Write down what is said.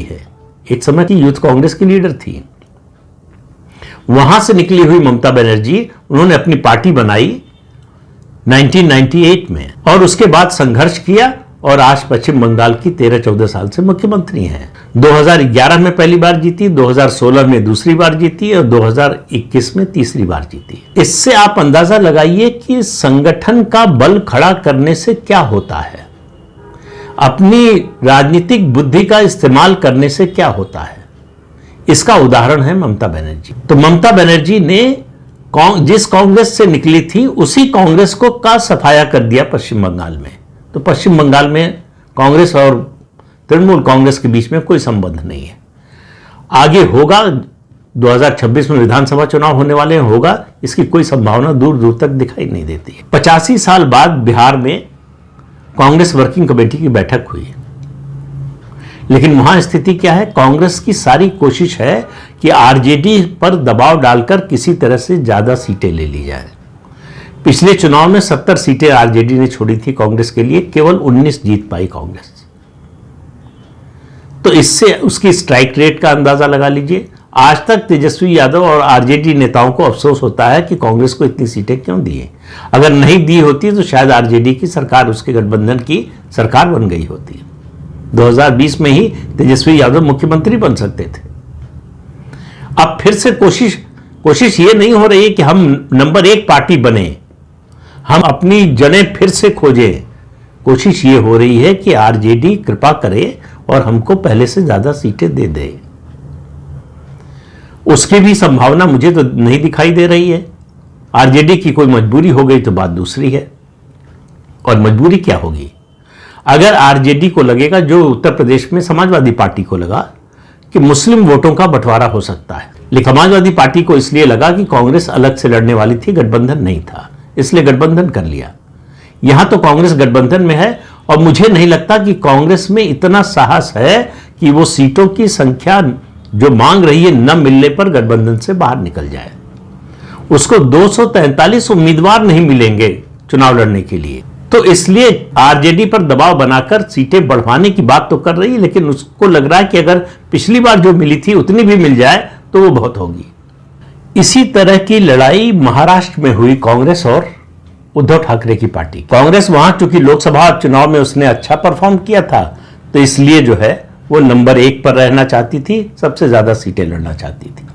है। एक समय की यूथ कांग्रेस की लीडर थी। वहां से निकली हुई ममता बनर्जी, उन्होंने अपनी पार्टी बनाई 1998 में और उसके बाद संघर्ष किया और आज पश्चिम बंगाल की 13-14 साल से मुख्यमंत्री हैं। 2011 में पहली बार जीती, 2016 में दूसरी बार जीती और 2021 में तीसरी बार जीती। इससे आप अंदाजा लगाइए कि संगठन का बल खड़ा करने से क्या होता है, अपनी राजनीतिक बुद्धि का इस्तेमाल करने से क्या होता है। इसका उदाहरण है ममता बनर्जी। तो ममता बनर्जी ने जिस कांग्रेस से निकली थी उसी कांग्रेस को का सफाया कर दिया पश्चिम बंगाल में। तो पश्चिम बंगाल में कांग्रेस और तृणमूल कांग्रेस के बीच में कोई संबंध नहीं है। आगे होगा 2026 में विधानसभा चुनाव होने वाले हैं, होगा, इसकी कोई संभावना दूर दूर तक दिखाई नहीं देती है। 85 साल बाद बिहार में कांग्रेस वर्किंग कमेटी की बैठक हुई, लेकिन वहां स्थिति क्या है? कांग्रेस की सारी कोशिश है कि आरजेडी पर दबाव डालकर किसी तरह से ज्यादा सीटें ले ली जाए। पिछले चुनाव में 70 सीटें आरजेडी ने छोड़ी थी कांग्रेस के लिए, केवल 19 जीत पाई कांग्रेस। तो इससे उसकी स्ट्राइक रेट का अंदाजा लगा लीजिए। आज तक तेजस्वी यादव और आरजेडी नेताओं को अफसोस होता है कि कांग्रेस को इतनी सीटें क्यों दी। अगर नहीं दी होती तो शायद आरजेडी की सरकार, उसके गठबंधन की सरकार बन गई होती। 2020 में ही तेजस्वी यादव मुख्यमंत्री बन सकते थे। अब फिर से कोशिश ये नहीं हो रही है कि हम नंबर 1 पार्टी बने, हम अपनी जड़ें फिर से खोजें। कोशिश ये हो रही है कि आरजेडी कृपा करे और हमको पहले से ज्यादा सीटें दे दे। उसकी भी संभावना मुझे तो नहीं दिखाई दे रही है। आरजेडी की कोई मजबूरी हो गई तो बात दूसरी है। और मजबूरी क्या होगी? अगर आरजेडी को लगेगा, जो उत्तर प्रदेश में समाजवादी पार्टी को लगा कि मुस्लिम वोटों का बंटवारा हो सकता है, लेकिन समाजवादी पार्टी को इसलिए लगा कि कांग्रेस अलग से लड़ने वाली थी, गठबंधन नहीं था, इसलिए गठबंधन कर लिया। यहां तो कांग्रेस गठबंधन में है और मुझे नहीं लगता कि कांग्रेस में इतना साहस है कि वो सीटों की संख्या जो मांग रही है न मिलने पर गठबंधन से बाहर निकल जाए। उसको 243 उम्मीदवार नहीं मिलेंगे चुनाव लड़ने के लिए, तो इसलिए आरजेडी पर दबाव बनाकर सीटें बढ़वाने की बात तो कर रही है, लेकिन उसको लग रहा है कि अगर पिछली बार जो मिली थी उतनी भी मिल जाए तो वो बहुत होगी। इसी तरह की लड़ाई महाराष्ट्र में हुई कांग्रेस और उद्धव ठाकरे की पार्टी। कांग्रेस वहां चूंकि लोकसभा चुनाव में उसने अच्छा परफॉर्म किया था, तो इसलिए जो है वो नंबर 1 पर रहना चाहती थी, सबसे ज्यादा सीटें लड़ना चाहती थी।